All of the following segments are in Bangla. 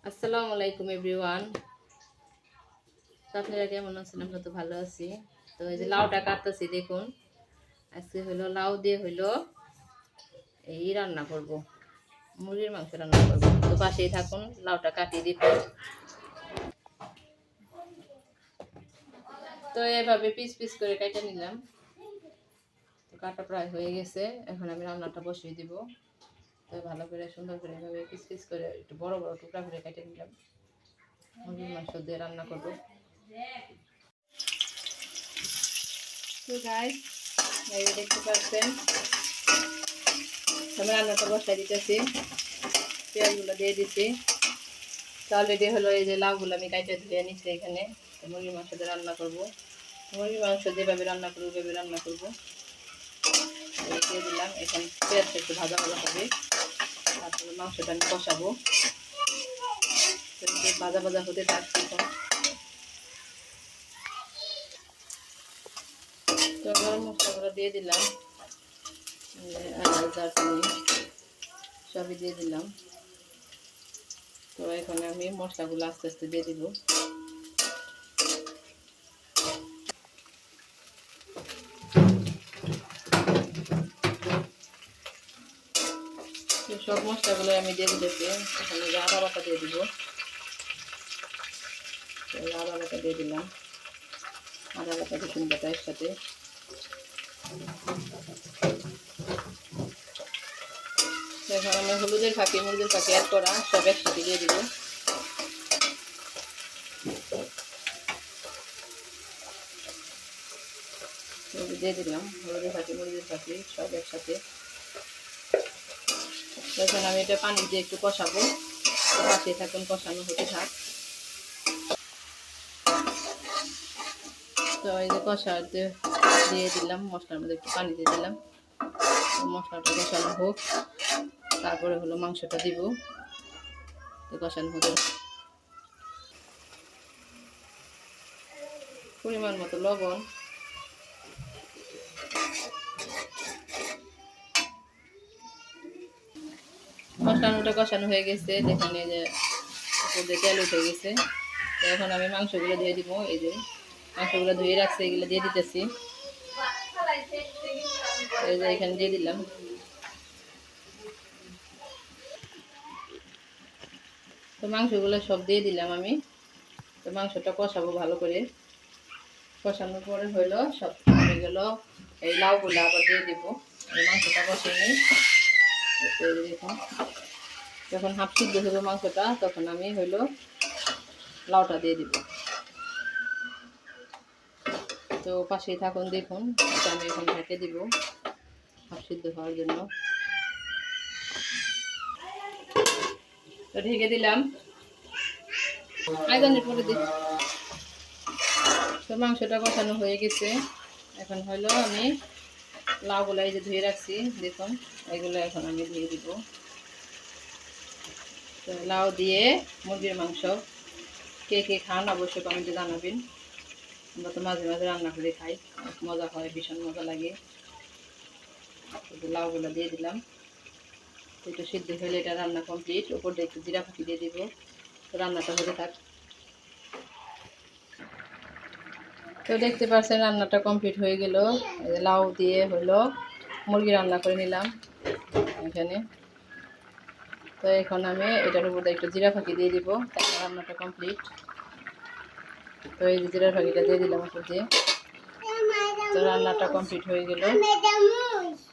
আসসালামু আলাইকুম এভরিওয়ান। তো আপনারা কেমন আছেন? আমরা তো ভালো আছি। তো এই যে লাউটা কাটতেছি, দেখুন আজকে হলো লাউ দিয়ে হলো এই রান্না করব, মুরগির মাংস রান্না করব। তো পাশেই থাকুন, লাউটা কাটিয়ে দিব। তো এভাবে পিস পিস করে কেটে নিলাম। তো কাটা প্রায় হয়ে গেছে, এখন আমি রান্নাটা বসিয়ে দিব। তো ভালো করে সুন্দর করে এভাবে পিস পিস করে একটু বড় বড় টুকরা করে কেটে নিলাম। মুরগির মাংস দিয়ে রান্না করব। তো গাইস, এই যে দেখতে পাচ্ছেন আমি রান্নাটা বসাই দিতেছি। পেঁয়াজগুলো দিয়ে দিচ্ছি। তো অলরেডি হলো এই যে লাউগুলো আমি কাইটে ধুয়ে নিচ্ছি এখানে। মুরগির মাংস দিয়ে রান্না করবো। মুরগির মাংস যেভাবে রান্না করবো ওইভাবে রান্না করবো। দিয়ে দিলাম। এখন পেঁয়াজটা একটু ভাজা ভাজা হবে, তারপরে মাংসটা আমি কষাবো। ভাজা ভাজা হতে থাকছে। এখন তো গরম মশলাগুলো দিয়ে দিলাম, দারচিনি সবই দিয়ে দিলাম। তো এখানে আমি মশলাগুলো আস্তে আস্তে দিয়ে দিব। সব মশলাগুলো আমি দিয়ে দিতেছি। এখানে আদা বাটা দিয়ে দিব। আদা বাটা দিয়ে দিলাম, আদা বাটা রসুন বাটা একসাথে। এখন আমি হলুদের ফাঁকি মুরগির ফাঁকি অ্যাড করা সব একসাথে দিয়ে দিব। দিয়ে দিলাম হলুদের ফাঁকি মুরগির ফাঁকি সব একসাথে। এখন আমি এটা পানি দিয়ে একটু কষাবো। পাশে থাকুন, কষানো হতে থাক। তো এই যে কষাতে দিয়ে দিলাম, মশলার মধ্যে একটু পানি দিয়ে দিলাম। মশলাটা কষানো হোক, তারপরে হলো মাংসটা দিব। তো কষানো হতে পরিমাণ মতো লবণ, মশলাটা কষানো হয়ে গেছে। দেখুন এই যে উপর দিয়ে তেল উঠে গেছে। তো এখন আমি মাংসগুলো দিয়ে দিব। এই যে মাংসগুলো ধুয়ে রাখছে, এগুলো দিয়ে দিতেছি। এই যে এখানে দিয়ে দিলাম। তো মাংসগুলো সব দিয়ে দিলাম আমি। তো মাংসটা কষাবো ভালো করে। কষানোর পরে হইলো সব হয়ে গেল, এই লাউগুলো আবার দিয়ে দিব। এই মাংসটা কষিয়ে নিই। দেখুন যখন হাফ সিদ্ধ হবে মাংসটা, তখন আমি হইলো লাউটা দিয়ে দিব। তো পাশেই থাকুন, দেখুন আমি এখন ঢেকে দিব হাফ সিদ্ধ হওয়ার জন্য। তো ঢেকে দিলাম। আইদানের পরে দিই। তো মাংসটা কষানো হয়ে গেছে। এখন হলো আমি লাউগুলো এই যে ধুয়ে রাখছি, দেখুন এইগুলো এখন আমি দিয়ে দিব। তো লাউ দিয়ে মুরগির মাংস কে কে খান অবশ্যই কমেন্টে জানাবেন। আমরা তো মাঝে মাঝে রান্না করে খাই, মজা হয়, ভীষণ মজা লাগে। লাউগুলো দিয়ে দিলাম। একটু সিদ্ধ হলে এটা রান্না কমপ্লিট। উপর দিয়ে একটু জিরা ফাঁকি দিয়ে দিব। তো রান্নাটা হতে থাক। তো দেখতে পাচ্ছেন রান্নাটা কমপ্লিট হয়ে গেল। লাউ দিয়ে হলো মুরগি রান্না করে নিলাম এখানে। তো এখন আমি এটার উপর একটু জিরা ফাঁকি দিয়ে দিব, তারপর রান্নাটা কমপ্লিট। তো এই যে জিরা ফাঁকিটা দিয়ে দিলাম উপর দিয়ে। তো রান্নাটা কমপ্লিট হয়ে গেল।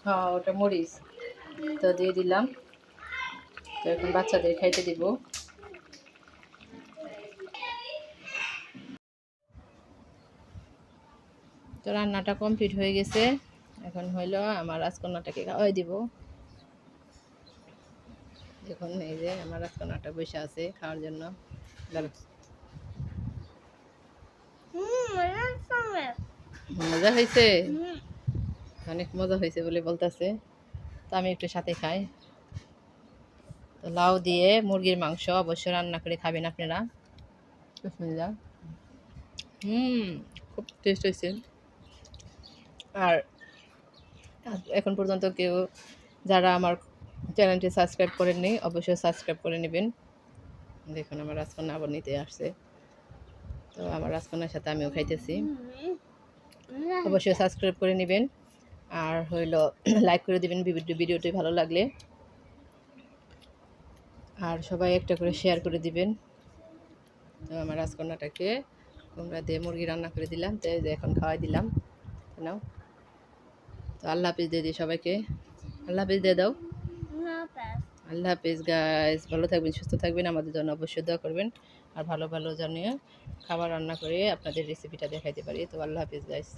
হ্যাঁ, ওটা মরিচ। তো দিয়ে দিলাম। তো এখন বাচ্চাদের খাইতে দিব। তো রান্নাটা কমপ্লিট হয়ে গেছে। এখন হইলো আমার রাজকন্যাটাকে খাওয়াই দিব। দেখুন এই যে আমার রাজকন্যাটা বসে আছে খাওয়ার জন্য। মজা হয়েছে, অনেক মজা হয়েছে বলে বলতেছে। তো আমি একটু সাথে খাই। তো লাউ দিয়ে মুরগির মাংস অবশ্যই রান্না করে খাবেন আপনারা। বিসমিল্লাহ। খুব টেস্ট হয়েছে। আর এখন পর্যন্ত কেউ যারা আমার চ্যানেলটি সাবস্ক্রাইব করেননি, অবশ্যই সাবস্ক্রাইব করে নেবেন। দেখুন আমার রাজকন্যা আবার নিতে আসছে, তো আমার রাজকন্যার সাথে আমিও খাইতেছি। অবশ্যই সাবস্ক্রাইব করে নেবেন, আর হইলো লাইক করে দিবেন ভিডিওটি ভালো লাগলে, আর সবাই একটা করে শেয়ার করে দিবেন। তো আমার রাজকন্যাটাকে কুমড়া দিয়ে মুরগি রান্না করে দিলাম, তো এই যে এখন খাওয়াই দিলাম। নাও, তো আল্লাহ হাফিজ দিয়ে দিই সবাইকে, আল্লাহ হাফিজ দিয়ে দাও। আল্লাহ হাফিজ গাইস, ভালো থাকবেন, সুস্থ থাকবেন, আমাদের জন্য অবশ্যই দোয়া করবেন, আর ভালো ভালো জানিয়ে খাবার রান্না করে আপনাদের রেসিপিটা দেখাইতে পারি। তো আল্লাহ হাফিজ গাইস।